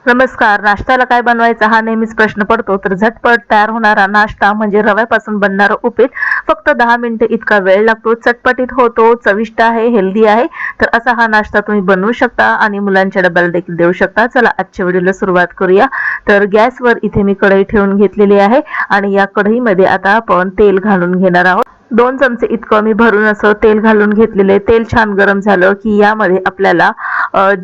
नमस्कार. नाश्त्याला काय बनवायचा हा नेहमीच प्रश्न पडतो. तर झटपट तयार होणारा नाश्ता म्हणजे रव्यापासून बनणारं उपीट. फक्त 10 मिनिटे इतका वेळ लागतो, चटपटीत होतो, चविष्ट आहे, हेल्दी आहे. तर असा हा नाश्ता तुम्ही बनवू शकता आणि मुलांच्या डब्याला देखील देऊ शकता. चला आजच्या व्हिडिओला सुरुवात करूया. तर गॅसवर इथे मी कढई ठेवून घेतलेली आहे आणि या कढईमध्ये आता आपण तेल घालून घेणार आहोत. 2 चमचे इतकं मी भरून असं तेल घालून घेतलेले. तेल छान गरम झालं की यामध्ये आपल्याला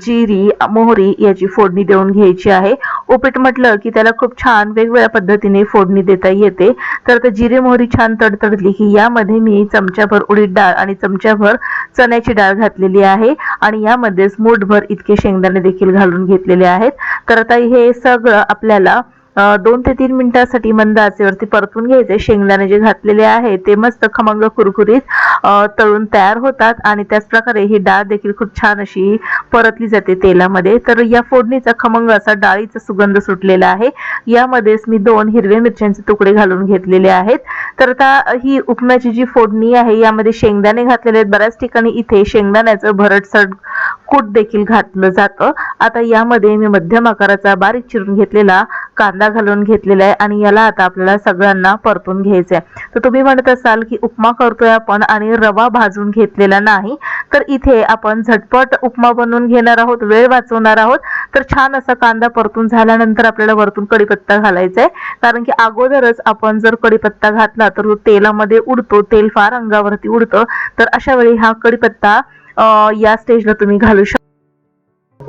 जिरी, मोहरी याची फोडणी देऊन घ्यायची आहे. उपीट म्हटलं की त्याला खूप छान वेगवेगळ्या पद्धतीने फोडणी देता येते. तर ते जिरे मोहरी छान तडतडली की यामध्ये मी चमच्याभर उडीद डाळ आणि चमच्याभर चण्याची डाळ घातलेली आहे आणि यामध्येच मूठभर इतके शेंगदाणे देखील घालून घेतलेले आहेत. तर आता हे सगळं आपल्याला 2 ते 3 मिनिटांसाठी मंद आचेवरती परतून घ्यायचे. शेंगदाणे जे घातलेले आहे ते मस्त खमंग कुरकुरीत तळून तयार होतात आणि त्याच प्रकारे ही डाळ देखील खूप छान अशी परतली जाते तेलामध्ये. तर या फोडणीचा खमंग असा डाळीचा सुगंध सुटलेला आहे. यामध्येच मी 2 हिरव्या मिरच्यांचे तुकडे घालून घेतलेले आहेत. तर आता ही उपम्याची जी फोडणी आहे यामध्ये शेंगदाणे घातलेले आहेत. बऱ्याच ठिकाणी इथे शेंगदाण्याचं भरडसड कूट देखील घातलं जातं. आता यामध्ये मी मध्यम आकाराचा बारीक चिरून घेतलेला कांदा घालून घेतलेला आहे आणि याला आता आपल्याला सगळ्यांना परतून घ्यायचं आहे. तर तुम्ही म्हणत असाल की उपमा करतोय आपण आणि रवा भाजून घेतलेला नाही. तर इथे आपण झटपट उपमा बनवून घेणार आहोत, वेळ वाचवणार आहोत. तर छान असा कांदा परतून झाल्यानंतर आपल्याला वरतून कढीपत्ता घालायचा आहे. कारण की अगोदरच आपण जर कढीपत्ता घातला तर तो तेलामध्ये उडतो, तेल फार अंगावरती उडतं. तर अशा वेळी हा कढीपत्ता या स्टेजला तुम्ही घालू शकता.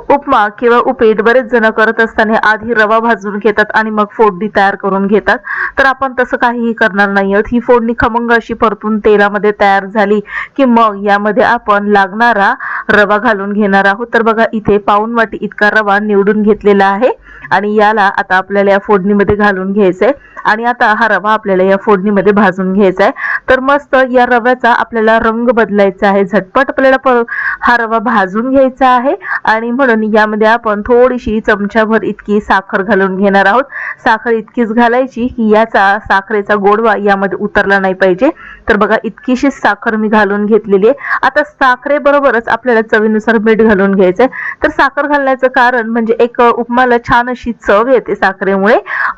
उपमा किंवा उपीट बरेच जण करत असताना आधी रवा भाजून घेतात आणि मग फोडणी तयार करून घेतात. तर आपण तसं काहीही करणार नाही आहोत. ही फोडणी खमंग अशी परतून तेलामध्ये तयार झाली की मग यामध्ये आपण लागणारा रवा घालून घेणार आहोत. तर बघा इथे पाऊण वाटी इतका रवा निवडून घेतलेला आहे आणि याला आता आपल्याला या फोडणीमध्ये घालून घ्यायचंय आणि आता हा रवा आपल्याला या फोडणीमध्ये भाजून घ्यायचा आहे. तर मस्त या रव्याचा आपल्याला रंग बदलायचा आहे. झटपट आपल्याला हा रवा भाजून घ्यायचा आहे आणि म्हणून यामध्ये आपण थोडीशी चमच्याभर इतकी साखर घालून घेणार आहोत. साखर इतकीच घालायची की याचा साखरेचा गोडवा यामध्ये उतरला नाही पाहिजे. तर बघा इतकीशी साखर मी घालून घेतलेली आहे. आता साखरेबरोबरच आपल्याला चवीनुसार मीठ घालून घ्यायचंय. तर साखर घालण्याचं कारण म्हणजे एक उपमाला छान अशी चव येते. साखरेमुळे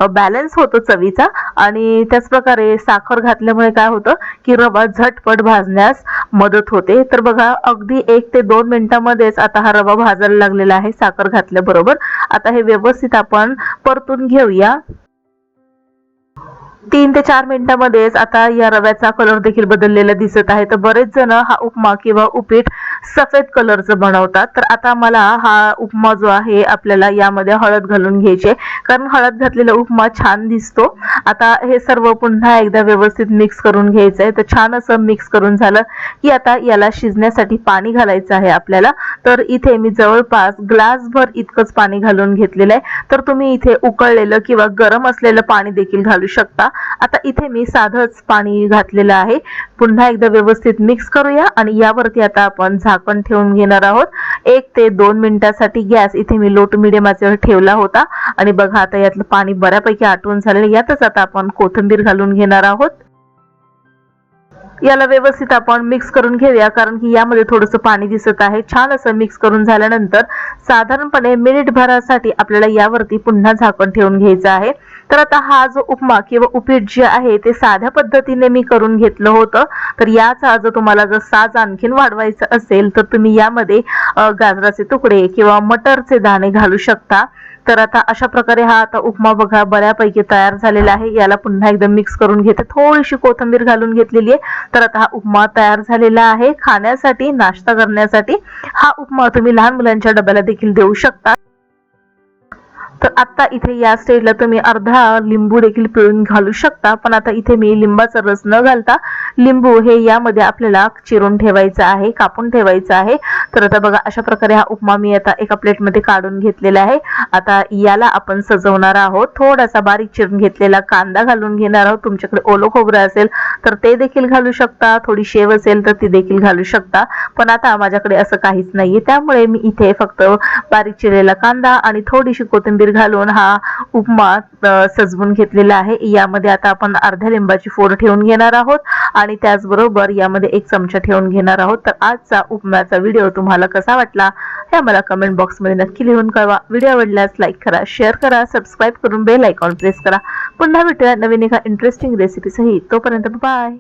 बॅलन्स होतो चवीचा आणि त्याच प्रकारे साखर घातल्यामुळे काय होतं की रवा झटपट भाजण्यास मदत होते. तर बघा अगदी 1 ते 2 मिनिटांमध्येच आता हा रवा भाजायला लागलेला आहे साखर घातल्याबरोबर. आता हे व्यवस्थित आपण परतून घेऊया. 3 ते 4 मिनिटांमध्येच आता या रव्याचा कलर देखील बदललेला दिसत आहे. तर बरेच जण हा उपमा किंवा उपीट सफेद कलरचं बनवतात. तर आता मला हा उपमा जो आहे आपल्याला यामध्ये हळद घालून घ्यायची आहे. कारण हळद घातलेला उपमा छान दिसतो. आता हे सर्व पुन्हा एकदा व्यवस्थित मिक्स करून घ्यायचं आहे. तर छान असं मिक्स करून झालं की आता याला शिजण्यासाठी पाणी घालायचं आहे आपल्याला. तर इथे मी जवळपास ग्लासभर इतकंच पाणी घालून घेतलेलं आहे. तर तुम्ही इथे उकळलेलं किंवा गरम असलेलं पाणी देखील घालू शकता. आता इथे मी साधंच पाणी घातलेलं आहे. पुन्हा एकदा व्यवस्थित मिक्स करूया आणि यावरती आता आपण झाकण ठेवून घेणार आहोत. 1 ते 2 मिनिटांसाठी गॅस इथे मी लो टू मीडियम आचेवर ठेवला होता आणि बघा आता यातलं पाणी बऱ्यापैकी आटून झालेलं. यातच आता आपण कोथिंबीर घालून घेणार आहोत. याला व्यवस्थित आपण मिक्स करून घेऊया कारण की यामध्ये थोडंसं पाणी दिसत आहे. छान असं मिक्स करून झाल्यानंतर साधारणपणे मिनिटभरासाठी आपल्याला यावरती पुन्हा झाकण ठेवून घ्यायचं आहे. तर आता हा जो उपमा किंवा उपीट जे आहे ते साध्या पद्धतीने मी करून घेतलं होतं. तर याचा जर तुम्हाला जर साज आणखीन वाढवायचा असेल तर तुम्ही यामध्ये गाजराचे तुकडे किंवा मटरचे दाणे घालू शकता. तर आता अशा प्रकारे हा आता उपमा बघा बऱ्यापैकी तयार झालेला आहे. याला पुन्हा एकदा मिक्स करून घेते. थोडीशी कोथिंबीर घालून घेतलेली आहे. तर आता हा उपमा तयार झालेला आहे खाण्यासाठी, नाश्ता करण्यासाठी. हा उपमा तुम्ही लहान मुलांच्या डब्याला देखील देऊ शकता. तर आता इथे या स्टेजला तुम्ही अर्धा लिंबू देखील पिळून घालू शकता. पण आता इथे मी लिंबाचा रस न घालता लिंबू हे यामध्ये आपल्याला चिरून ठेवायचं आहे, कापून ठेवायचं आहे. तर आता बघा अशा प्रकारे हा उपमा मी आता एका प्लेटमध्ये काढून घेतलेला आहे. आता याला आपण सजवणार आहोत. थोडासा बारीक चिरून घेतलेला कांदा घालून घेणार आहोत. तुमच्याकडे ओलं खोबरं असेल तर ते देखील घालू शकता. थोडी शेव असेल तर ती देखील घालू शकता. पण आता माझ्याकडे असं काहीच नाहीये त्यामुळे मी इथे फक्त बारीक चिरलेला कांदा आणि थोडीशी कोथिंबीर घालून हा उपमा सजवून घेतलेला आहे। यामध्ये आता आपण अर्ध्या लिंबाची फोड ठेवून घेणार आहोत आणि त्याचबरोबर यामध्ये 1 चमचा ठेवून घेणार आहोत। तर आजचा उपमाचा व्हिडिओ तुम्हाला कसा वाटला हे मला कमेंट बॉक्समध्ये नक्की लिहून कळवा। व्हिडिओ आवडल्यास लाईक करा, शेअर करा, सबस्क्राईब करून बेल आयकॉन प्रेस करा। पुन्हा भेटूया नवीन एका इंटरेस्टिंग रेसिपी सहित। तोपर्यंत बाय।